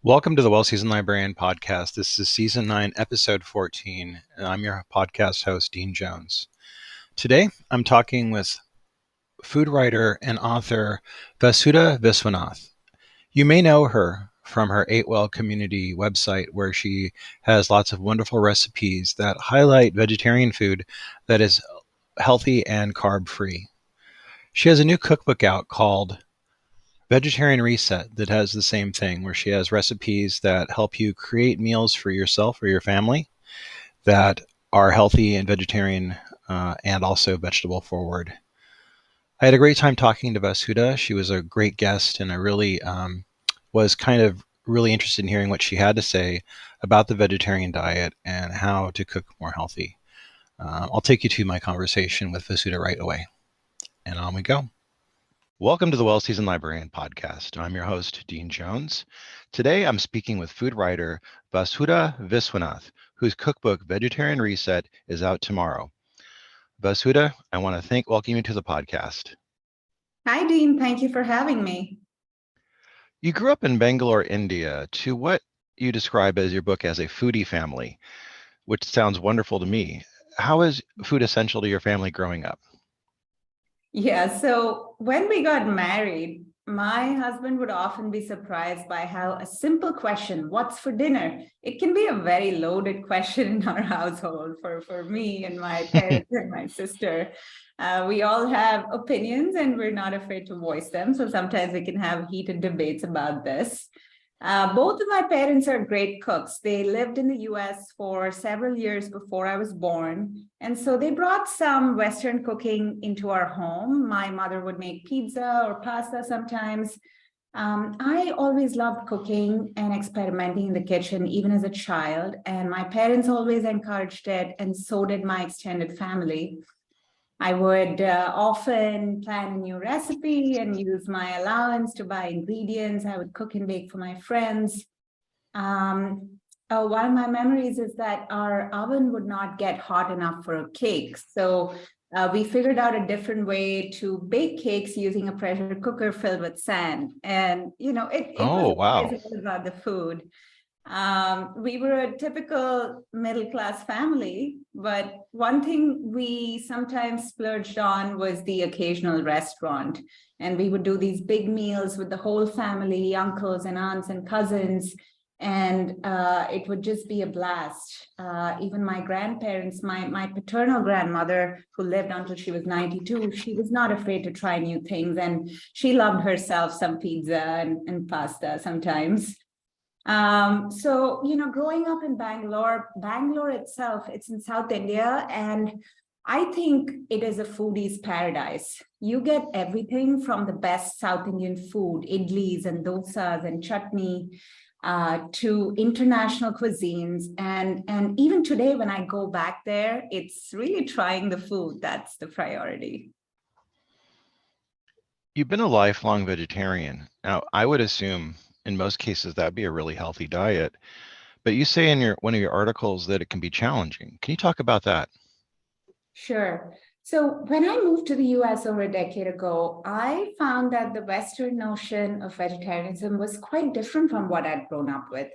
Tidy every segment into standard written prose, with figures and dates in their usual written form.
Welcome to the Well Seasoned Librarian Podcast. This is Season 9, Episode 14, and I'm your podcast host, Dean Jones. Today, I'm talking with food writer and author Vasudha Viswanath. You may know her from her Eat Well community website, where she has lots of wonderful recipes that highlight vegetarian food that is healthy and carb-free. She has a new cookbook out called Vegetarian Reset that has the same thing, where she has recipes that help you create meals for yourself or your family that are healthy and vegetarian and also vegetable forward. I had a great time talking to Vasudha. She was a great guest, and I really was really interested in hearing what she had to say about the vegetarian diet and how to cook more healthy. I'll take you to my conversation with Vasudha right away. And on we go. Welcome to the Well Seasoned Librarian Podcast. I'm your host, Dean Jones. Today, I'm speaking with food writer Vasudha Viswanath, whose cookbook, Vegetarian Reset, is out tomorrow. Vasudha, I want to welcome you to the podcast. Hi, Dean. Thank you for having me. You grew up in Bangalore, India, to what you describe as your book as a foodie family, which sounds wonderful to me. How is food essential to your family growing up? Yeah, so when we got married, my husband would often be surprised by how a simple question, what's for dinner? It can be a very loaded question in our household for me and my parents and my sister. We all have opinions and we're not afraid to voice them. So sometimes we can have heated debates about this. Both of my parents are great cooks. They lived in the US for several years before I was born. And so they brought some Western cooking into our home. My mother would make pizza or pasta sometimes. I always loved cooking and experimenting in the kitchen, even as a child. And my parents always encouraged it, and so did my extended family. I would often plan a new recipe and use my allowance to buy ingredients. I would cook and bake for my friends. One of my memories is that our oven would not get hot enough for a cake. So we figured out a different way to bake cakes using a pressure cooker filled with sand. And, it was always all about the food. We were a typical middle-class family, but one thing we sometimes splurged on was the occasional restaurant. And we would do these big meals with the whole family, uncles and aunts and cousins, and it would just be a blast. Even my grandparents, my paternal grandmother, who lived until she was 92, she was not afraid to try new things, and she loved herself some pizza and pasta sometimes. Growing up in Bangalore itself, it's in South India, and I think it is a foodie's paradise. You get everything from the best South Indian food, idlis and dosas and chutney, to international cuisines. And even today, when I go back there, it's really trying the food. That's the priority. You've been a lifelong vegetarian. Now, I would assume in most cases that'd be a really healthy diet, but you say in one of your articles that it can be challenging. Can you talk about that? Sure. So when I moved to the US over a decade ago, I found that the Western notion of vegetarianism was quite different from what I'd grown up with.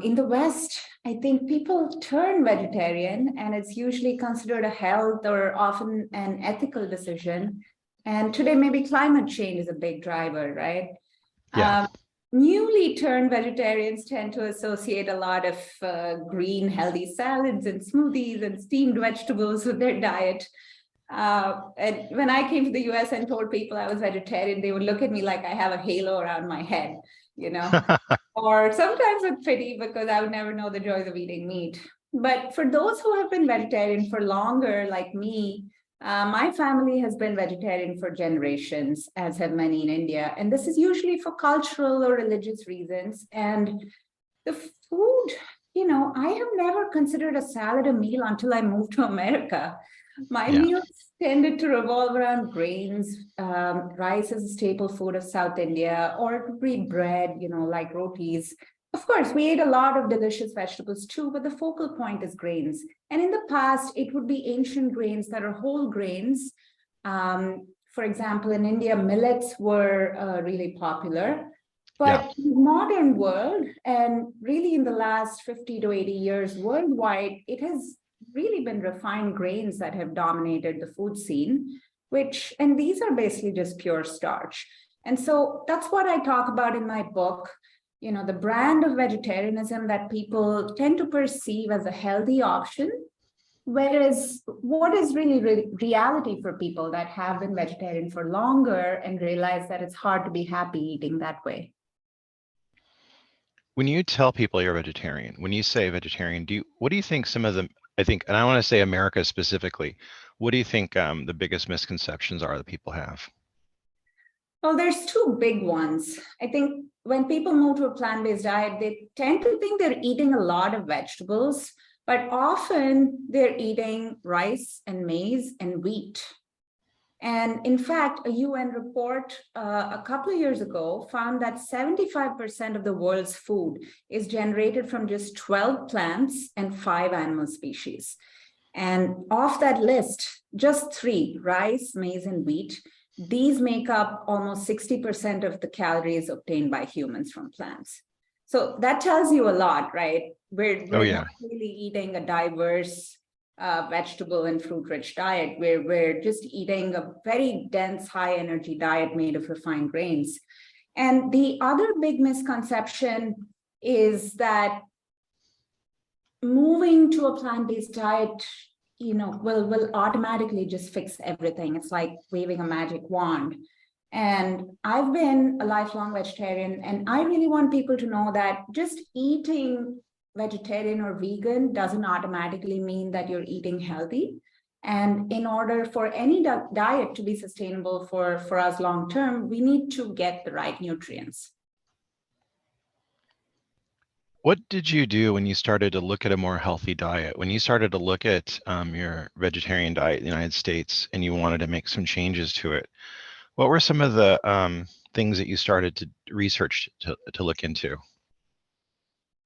In the West, I think people turn vegetarian, and it's usually considered a health or often an ethical decision. And today, maybe climate change is a big driver, right? Yeah. Newly turned vegetarians tend to associate a lot of green, healthy salads and smoothies and steamed vegetables with their diet. And when I came to the US and told people I was vegetarian, they would look at me like I have a halo around my head, or sometimes with pity, because I would never know the joys of eating meat. But for those who have been vegetarian for longer, like me, my family has been vegetarian for generations, as have many in India. And this is usually for cultural or religious reasons. And the food, I have never considered a salad a meal until I moved to America. My meals tended to revolve around grains. Rice is a staple food of South India, or it would be bread, like rotis. Of course, we ate a lot of delicious vegetables too, but the focal point is grains. And in the past, it would be ancient grains that are whole grains. For example, in India, millets were really popular. Yeah. But in the modern world, and really in the last 50 to 80 years worldwide, it has really been refined grains that have dominated the food scene, and these are basically just pure starch. And so that's what I talk about in my book. The brand of vegetarianism that people tend to perceive as a healthy option, whereas what is really reality for people that have been vegetarian for longer and realize that it's hard to be happy eating that way. When you tell people you're vegetarian, when you say vegetarian, what do you think some of them, I think, and I want to say America specifically, what do you think the biggest misconceptions are that people have? Well, there's two big ones. I think when people move to a plant-based diet, they tend to think they're eating a lot of vegetables, but often they're eating rice and maize and wheat. And in fact, a UN report a couple of years ago found that 75% of the world's food is generated from just 12 plants and 5 animal species. And off that list, just 3, rice, maize, and wheat, these make up almost 60% of the calories obtained by humans from plants. So that tells you a lot, right? We're not really eating a diverse vegetable and fruit-rich diet. We're just eating a very dense, high-energy diet made of refined grains. And the other big misconception is that moving to a plant-based diet, will automatically just fix everything. It's like waving a magic wand. And I've been a lifelong vegetarian, and I really want people to know that just eating vegetarian or vegan doesn't automatically mean that you're eating healthy. And in order for any diet to be sustainable for us long term, we need to get the right nutrients. What did you do when you started to look at a more healthy diet? When you started to look at your vegetarian diet in the United States and you wanted to make some changes to it, what were some of the things that you started to research to look into?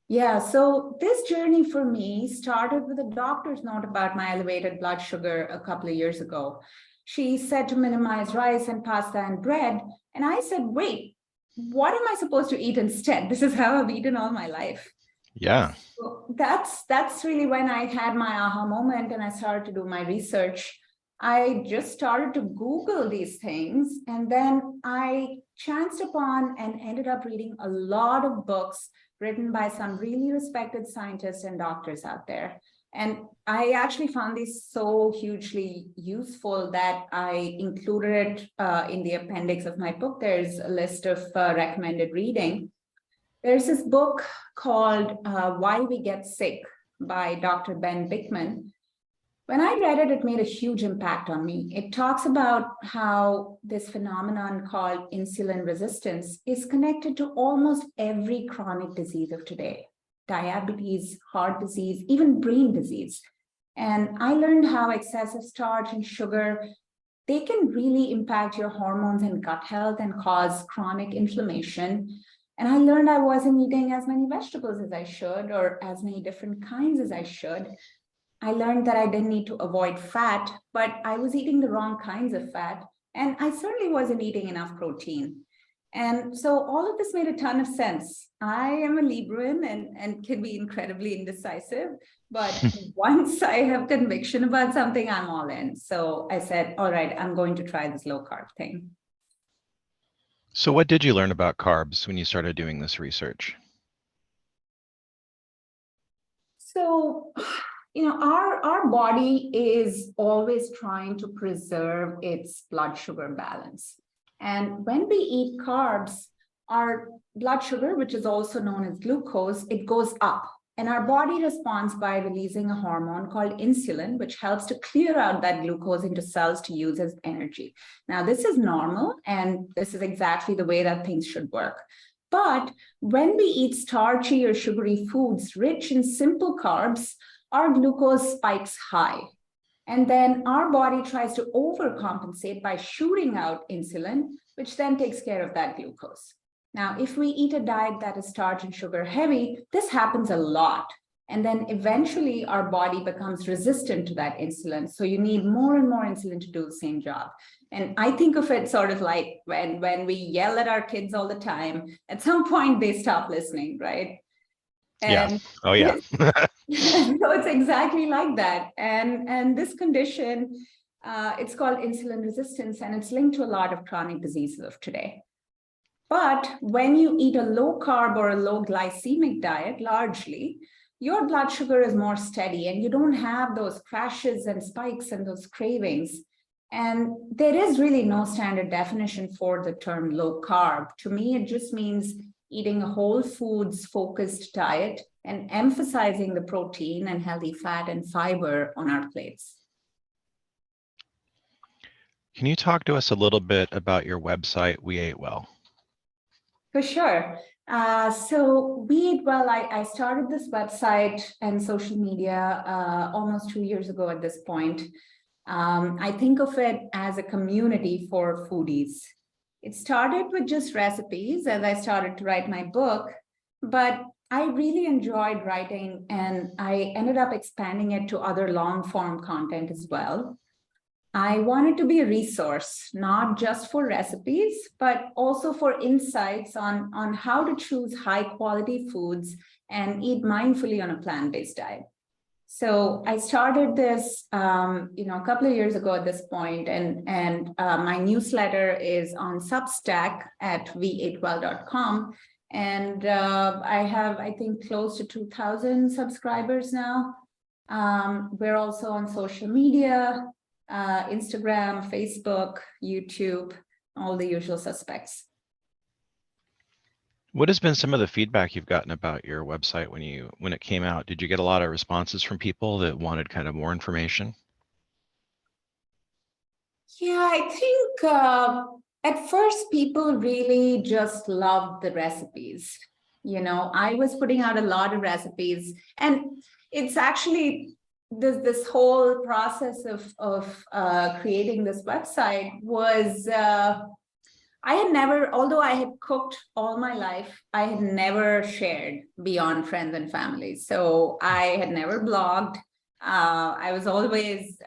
Yeah, so this journey for me started with a doctor's note about my elevated blood sugar a couple of years ago. She said to minimize rice and pasta and bread. And I said, wait, what am I supposed to eat instead? This is how I've eaten all my life. Yeah. So that's really when I had my aha moment and I started to do my research. I just started to Google these things, and then I chanced upon and ended up reading a lot of books written by some really respected scientists and doctors out there. And I actually found these so hugely useful that I included it in the appendix of my book. There's a list of recommended reading. There's this book called Why We Get Sick by Dr. Ben Bikman. When I read it, it made a huge impact on me. It talks about how this phenomenon called insulin resistance is connected to almost every chronic disease of today: diabetes, heart disease, even brain disease. And I learned how excessive starch and sugar, they can really impact your hormones and gut health and cause chronic inflammation. And I learned I wasn't eating as many vegetables as I should, or as many different kinds as I should. I learned that I didn't need to avoid fat, but I was eating the wrong kinds of fat. And I certainly wasn't eating enough protein. And so all of this made a ton of sense. I am a Libran and can be incredibly indecisive, but once I have conviction about something, I'm all in. So I said, all right, I'm going to try this low carb thing. So what did you learn about carbs when you started doing this research? So, our body is always trying to preserve its blood sugar balance. And when we eat carbs, our blood sugar, which is also known as glucose, it goes up. And our body responds by releasing a hormone called insulin, which helps to clear out that glucose into cells to use as energy. Now, this is normal, and this is exactly the way that things should work. But when we eat starchy or sugary foods rich in simple carbs, our glucose spikes high. And then our body tries to overcompensate by shooting out insulin, which then takes care of that glucose. Now, if we eat a diet that is starch and sugar heavy, this happens a lot. And then eventually our body becomes resistant to that insulin. So you need more and more insulin to do the same job. And I think of it sort of like when we yell at our kids all the time, at some point they stop listening, right? And Yeah. Oh, yeah. so it's exactly like that. And this condition, it's called insulin resistance, and it's linked to a lot of chronic diseases of today. But when you eat a low carb or a low glycemic diet, largely, your blood sugar is more steady and you don't have those crashes and spikes and those cravings. And there is really no standard definition for the term low carb. To me, it just means eating a whole foods focused diet and emphasizing the protein and healthy fat and fiber on our plates. Can you talk to us a little bit about your website, We Ate Well? For sure. So We Eat Well, I started this website and social media almost 2 years ago at this point. I think of it as a community for foodies. It started with just recipes as I started to write my book, but I really enjoyed writing and I ended up expanding it to other long form content as well. I wanted to be a resource, not just for recipes, but also for insights on how to choose high quality foods and eat mindfully on a plant-based diet. So I started this, a couple of years ago at this point, and my newsletter is on Substack at we8well.com. And I have, I think, close to 2,000 subscribers now. We're also on social media, Instagram, Facebook, YouTube, all the usual suspects. What has been some of the feedback you've gotten about your website when it came out? Did you get a lot of responses from people that wanted kind of more information? Yeah, I think at first people really just loved the recipes. I was putting out a lot of recipes, and it's actually this whole process of creating this website was I had never, although I had cooked all my life, I had never shared beyond friends and family. So I had never blogged. I was always,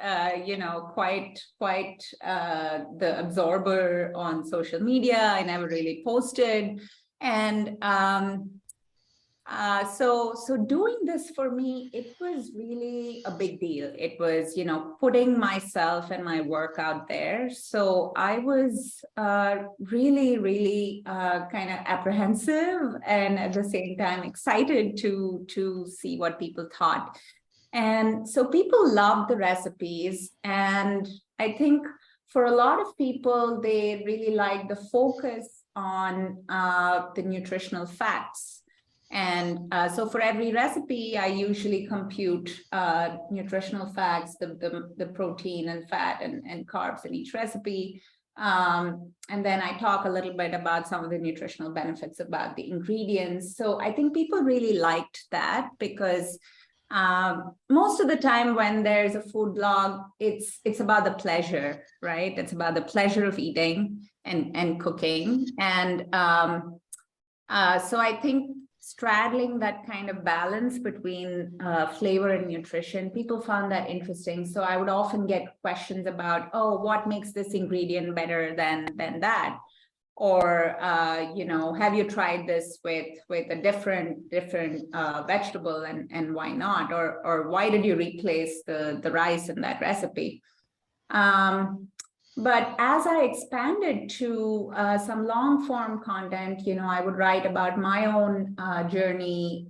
quite the absorber on social media. I never really posted. And so doing this for me, it was really a big deal. It was, putting myself and my work out there. So I was really, really kind of apprehensive and at the same time excited to see what people thought. And so people loved the recipes. And I think for a lot of people, they really like the focus on the nutritional facts. And so for every recipe, I usually compute nutritional facts, the protein and fat and carbs in each recipe. And then I talk a little bit about some of the nutritional benefits about the ingredients. So I think people really liked that because most of the time when there's a food blog, it's about the pleasure, right? It's about the pleasure of eating and cooking. And so I think straddling that kind of balance between flavor and nutrition, people found that interesting. So I would often get questions about, oh, what makes this ingredient better than that? Or, have you tried this with a different vegetable and why not? Or why did you replace the rice in that recipe? But as I expanded to some long form content, I would write about my own journey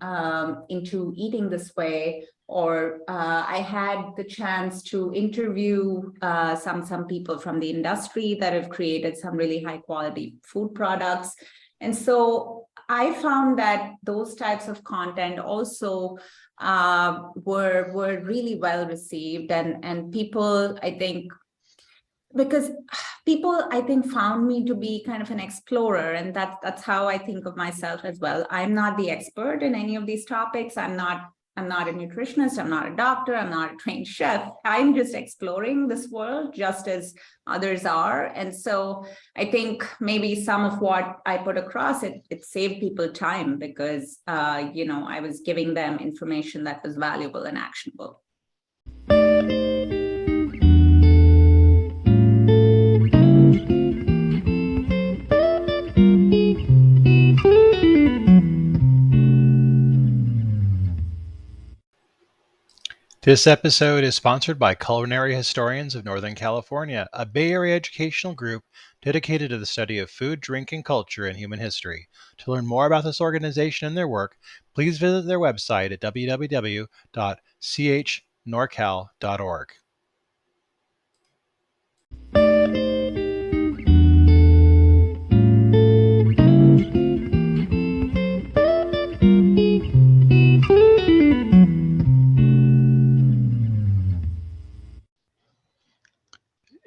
into eating this way, or I had the chance to interview some people from the industry that have created some really high quality food products. And so I found that those types of content also were really well received, and people, I think, because people, I think, found me to be kind of an explorer, and that's how I think of myself as well. I'm not the expert in any of these topics. I'm not I'm not a nutritionist, I'm not a doctor, I'm not a trained chef. I'm just exploring this world just as others are. And so I think maybe some of what I put across, it saved people time because, I was giving them information that was valuable and actionable. This episode is sponsored by Culinary Historians of Northern California, a Bay Area educational group dedicated to the study of food, drink, and culture in human history. To learn more about this organization and their work, please visit their website at www.chnorcal.org.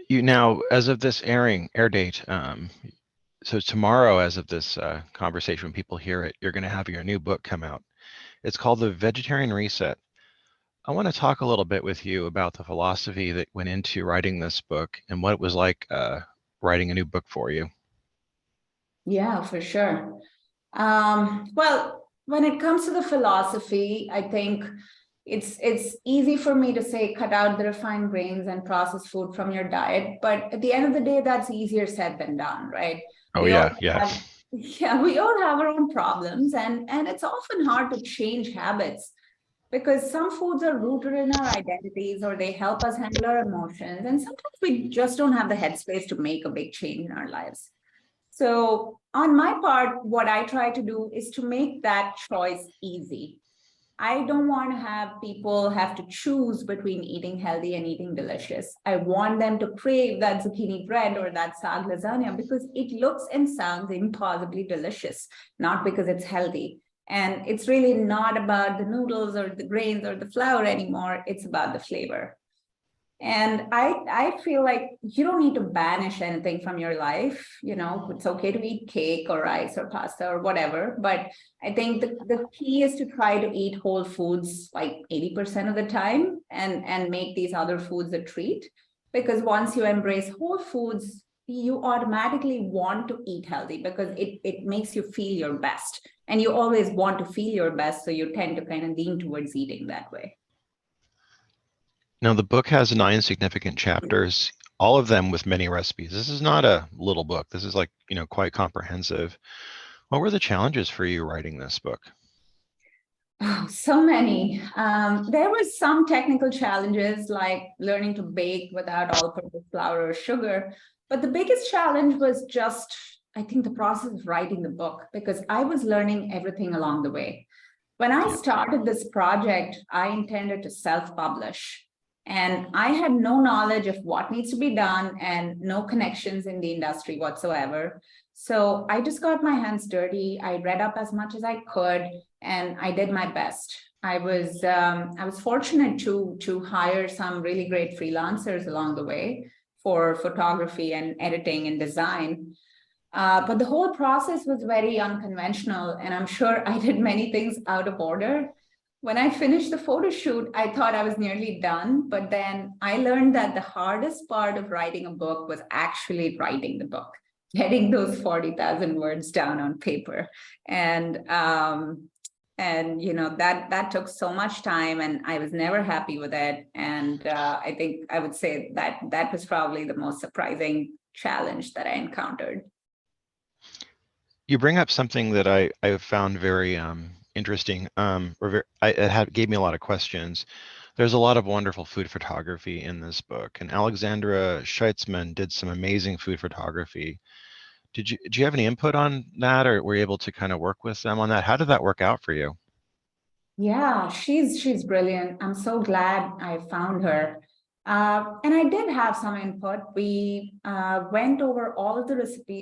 Now, as of this air date, so tomorrow, as of this conversation, when people hear it, you're going to have your new book come out. It's called The Vegetarian Reset. I want to talk a little bit with you about the philosophy that went into writing this book and what it was like writing a new book for you. Yeah, for sure. Well, when it comes to the philosophy, I think it's easy for me to say cut out the refined grains and processed food from your diet, but at the end of the day, that's easier said than done, right? Oh, we yeah. we all have our own problems, and it's often hard to change habits because some foods are rooted in our identities or they help us handle our emotions, and sometimes we just don't have the headspace to make a big change in our lives. So, on my part, what I try to do is to make that choice easy. I don't want to have people have to choose between eating healthy and eating delicious. I want them to crave that zucchini bread or that sag lasagna because it looks and sounds impossibly delicious, not because it's healthy. And it's really not about the noodles or the grains or the flour anymore. It's about the flavor. And I feel like you don't need to banish anything from your life. It's okay to eat cake or rice or pasta or whatever. But I think the key is to try to eat whole foods like 80% of the time and make these other foods a treat. Because once you embrace whole foods, you automatically want to eat healthy because it makes you feel your best. And you always want to feel your best. So you tend to kind of lean towards eating that way. Now, the book has 9 significant chapters, all of them with many recipes. This is not a little book. This is quite comprehensive. What were the challenges for you writing this book? Oh, so many. There was some technical challenges like learning to bake without all-purpose flour or sugar. But the biggest challenge was just, I think, the process of writing the book because I was learning everything along the way. When I started this project, I intended to self-publish. And I had no knowledge of what needs to be done and no connections in the industry whatsoever. So I just got my hands dirty. I read up as much as I could, and I did my best. I was fortunate to hire some really great freelancers along the way for photography and editing and design. But the whole process was very unconventional, and I'm sure I did many things out of order. When I finished the photo shoot, I thought I was nearly done, but then I learned that the hardest part of writing a book was actually writing the book, getting those 40,000 words down on paper. And that took so much time, and I was never happy with it. And I think I would say that was probably the most surprising challenge that I encountered. You bring up something that I found very interesting. It gave me a lot of questions. There's a lot of wonderful food photography in this book, and Alexandra Scheitzman did some amazing food photography. Do you have any input on that, or were you able to kind of work with them on that? How did that work out for you? Yeah, she's brilliant. I'm so glad I found her. And I did have some input. We went over all of the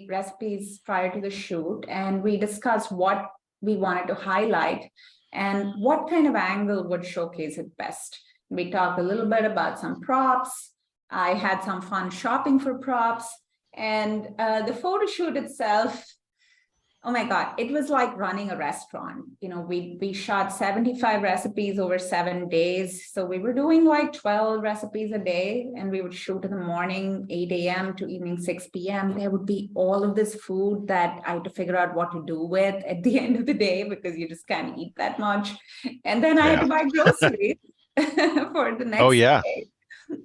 recipes prior to the shoot, and we discussed what we wanted to highlight and what kind of angle would showcase it best. We talked a little bit about some props. I had some fun shopping for props, and the photo shoot itself. Oh my God, it was like running a restaurant. We shot 75 recipes over 7 days. So we were doing like 12 recipes a day, and we would shoot in the morning, 8 a.m. to evening 6 p.m. There would be all of this food that I had to figure out what to do with at the end of the day, because you just can't eat that much. And then I had to buy groceries for the Oh next yeah. day,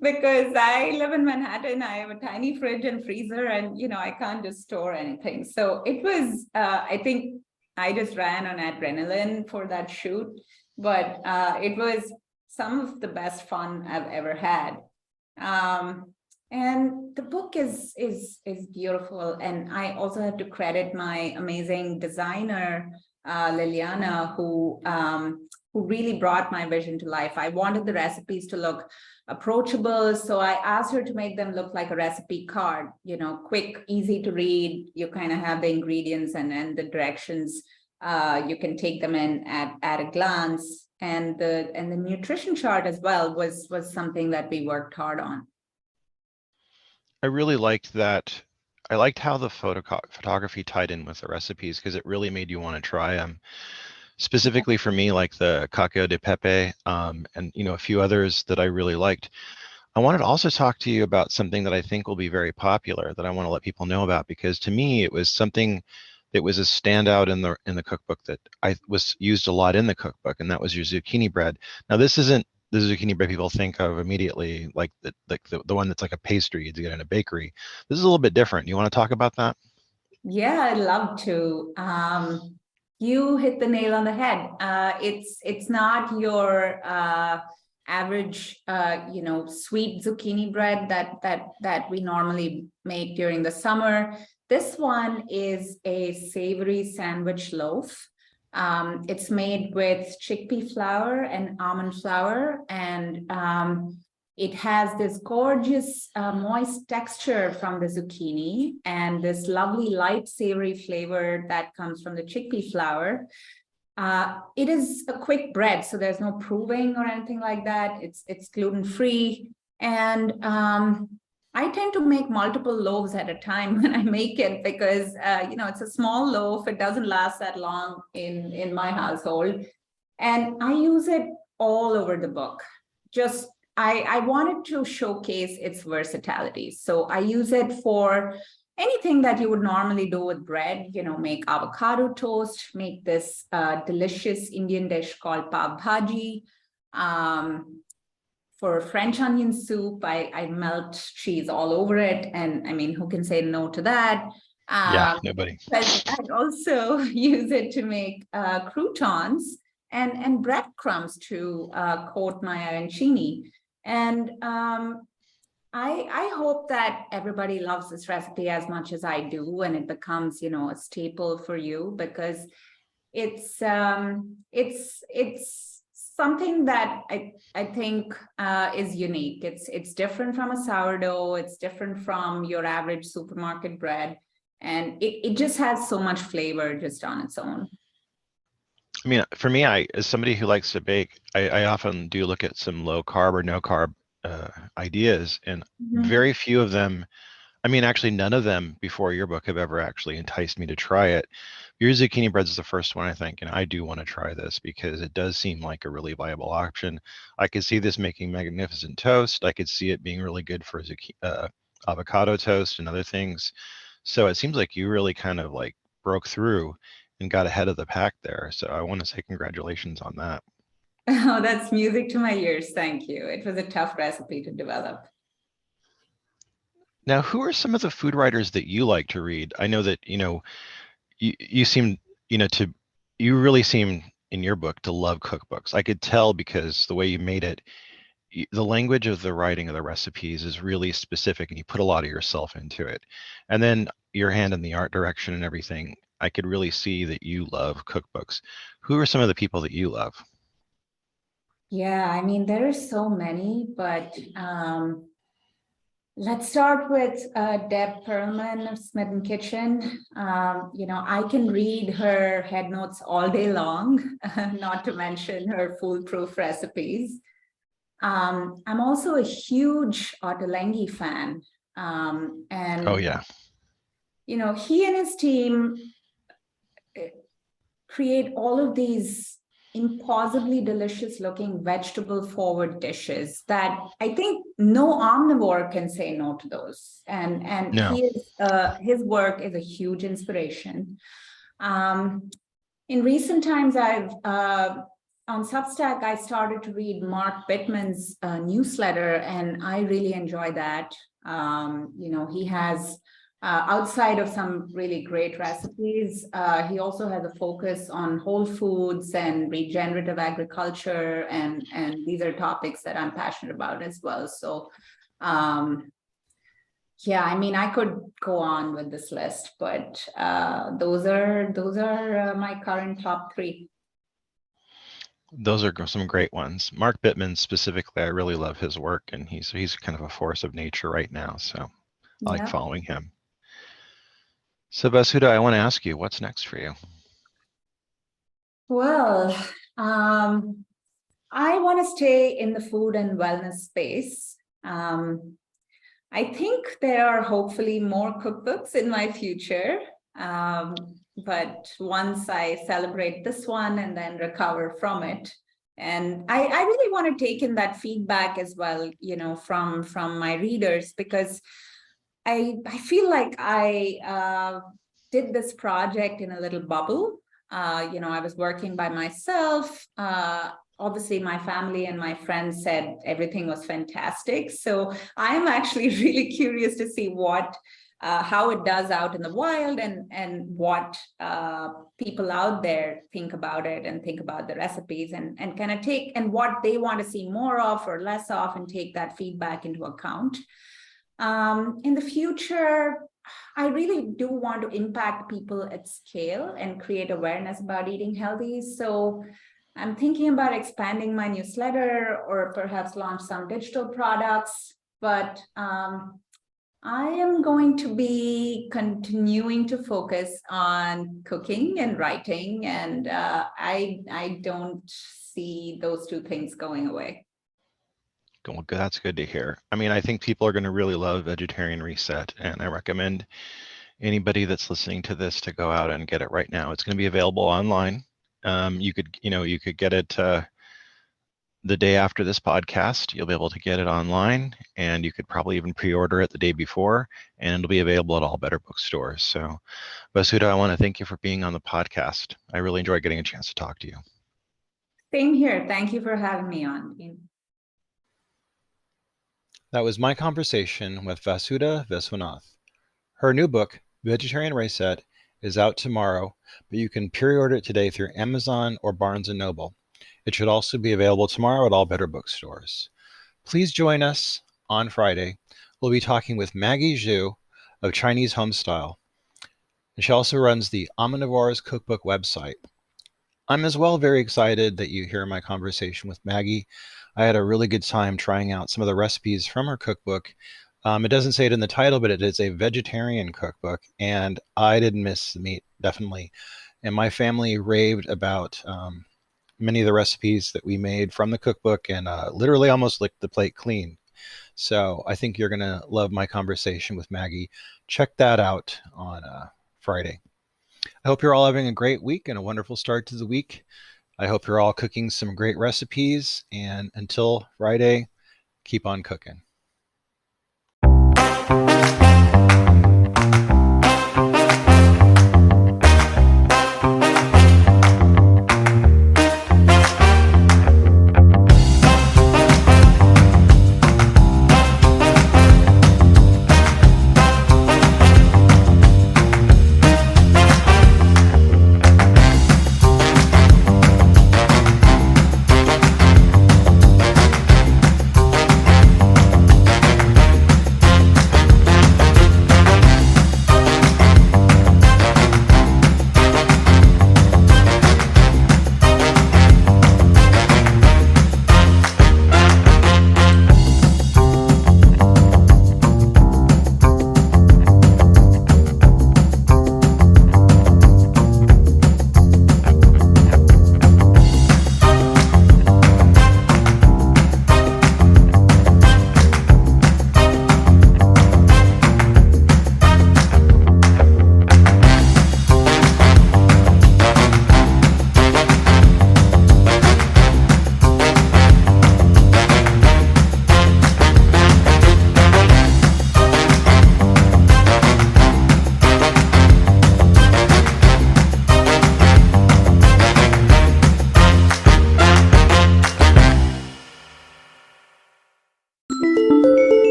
because I live in Manhattan. I have a tiny fridge and freezer, and I can't just store anything. So it was, I think I just ran on adrenaline for that shoot, but it was some of the best fun I've ever had. And the book is beautiful, and I also have to credit my amazing designer, Liliana, who really brought my vision to life. I wanted the recipes to look approachable, so I asked her to make them look like a recipe card, quick, easy to read. You kind of have the ingredients and the directions. You can take them in at a glance, and the nutrition chart as well was something that we worked hard on. I really liked that. I liked how the photography tied in with the recipes, because it really made you want to try them. Specifically for me, like the cacio de pepe, and a few others that I really liked. I wanted to also talk to you about something that I think will be very popular, that I want to let people know about, because to me it was something that was a standout in the cookbook that I was used a lot in the cookbook, and that was your zucchini bread. Now, this isn't the zucchini bread people think of immediately, like the one that's like a pastry you get in a bakery. This is a little bit different. You want to talk about that? Yeah, I'd love to. You hit the nail on the head. It's not your average, sweet zucchini bread that we normally make during the summer. This one is a savory sandwich loaf. It's made with chickpea flour and almond flour, and it has this gorgeous moist texture from the zucchini and this lovely light savory flavor that comes from the chickpea flour. It is a quick bread, so there's no proving or anything like that. It's gluten-free, and I tend to make multiple loaves at a time when I make it, because it's a small loaf. It doesn't last that long in my household, and I use it all over the book. Just I wanted to showcase its versatility. So I use it for anything that you would normally do with bread, make avocado toast, make this delicious Indian dish called pav bhaji. For French onion soup, I melt cheese all over it. And I mean, who can say no to that? Yeah, nobody. But I also use it to make croutons and breadcrumbs to coat my arancini. And I hope that everybody loves this recipe as much as I do, and it becomes, a staple for you, because it's something that I think is unique. It's different from a sourdough. It's different from your average supermarket bread, and it just has so much flavor just on its own. I mean, for me, as somebody who likes to bake, I often do look at some low carb or no carb ideas, and very few of them, I mean, actually none of them before your book have ever actually enticed me to try it. Your zucchini bread is the first one, I think, and I do want to try this because it does seem like a really viable option. I could see this making magnificent toast. I could see it being really good for avocado toast and other things. So it seems like you really kind of like broke through and got ahead of the pack there. So I want to say congratulations on that. Oh, that's music to my ears. Thank you. It was a tough recipe to develop. Now, who are some of the food writers that you like to read? I know that, you seem, you really seem in your book to love cookbooks. I could tell because the way you made it, the language of the writing of the recipes is really specific, and you put a lot of yourself into it. And then your hand in the art direction and everything, I could really see that you love cookbooks. Who are some of the people that you love? Yeah, I mean, there are so many, but let's start with Deb Perlman of Smitten Kitchen. I can read her head notes all day long, not to mention her foolproof recipes. I'm also a huge Ottolenghi fan. And Oh, yeah. he and his team create all of these impossibly delicious looking vegetable forward dishes that I think no omnivore can say no to those. And No. his work is a huge inspiration. In recent times, I've on Substack, I started to read Mark Bittman's newsletter, and I really enjoy that. He has, outside of some really great recipes, he also has a focus on whole foods and regenerative agriculture, and these are topics that I'm passionate about as well. So, yeah, I mean, I could go on with this list, but those are my current top three. Those are some great ones. Mark Bittman specifically, I really love his work, and he's kind of a force of nature right now. So I like following him. So Vasudha, I want to ask you, what's next for you? Well, I want to stay in the food and wellness space. I think there are hopefully more cookbooks in my future. But once I celebrate this one and then recover from it, and I really want to take in that feedback as well, from my readers, because I feel like I did this project in a little bubble. I was working by myself. Obviously, my family and my friends said everything was fantastic. So I'm actually really curious to see how it does out in the wild, and what people out there think about it, and think about the recipes, and kind of take, and what they want to see more of or less of, and take that feedback into account. In the future, I really do want to impact people at scale and create awareness about eating healthy. So I'm thinking about expanding my newsletter, or perhaps launch some digital products. But I am going to be continuing to focus on cooking and writing, and I don't see those two things going away. Well, that's good to hear. I mean, I think people are going to really love Vegetarian Reset, and I recommend anybody that's listening to this to go out and get it right now. It's going to be available online. You could get it the day after this podcast. You'll be able to get it online, and you could probably even pre-order it the day before, and it'll be available at all better bookstores. So, Vasudha, I want to thank you for being on the podcast. I really enjoyed getting a chance to talk to you. Same here. Thank you for having me on. That was my conversation with Vasudha Viswanath. Her new book, Vegetarian Reset, is out tomorrow, but you can pre-order it today through Amazon or Barnes & Noble. It should also be available tomorrow at all better bookstores. Please join us on Friday. We'll be talking with Maggie Zhu of Chinese Homestyle. And she also runs the Omnivore's Cookbook website. I'm as well very excited that you hear my conversation with Maggie. I had a really good time trying out some of the recipes from her cookbook. It doesn't say it in the title, but it is a vegetarian cookbook, and I didn't miss the meat, definitely. And my family raved about many of the recipes that we made from the cookbook, and literally almost licked the plate clean. So I think you're going to love my conversation with Maggie. Check that out on Friday. I hope you're all having a great week and a wonderful start to the week. I hope you're all cooking some great recipes, and until Friday, keep on cooking.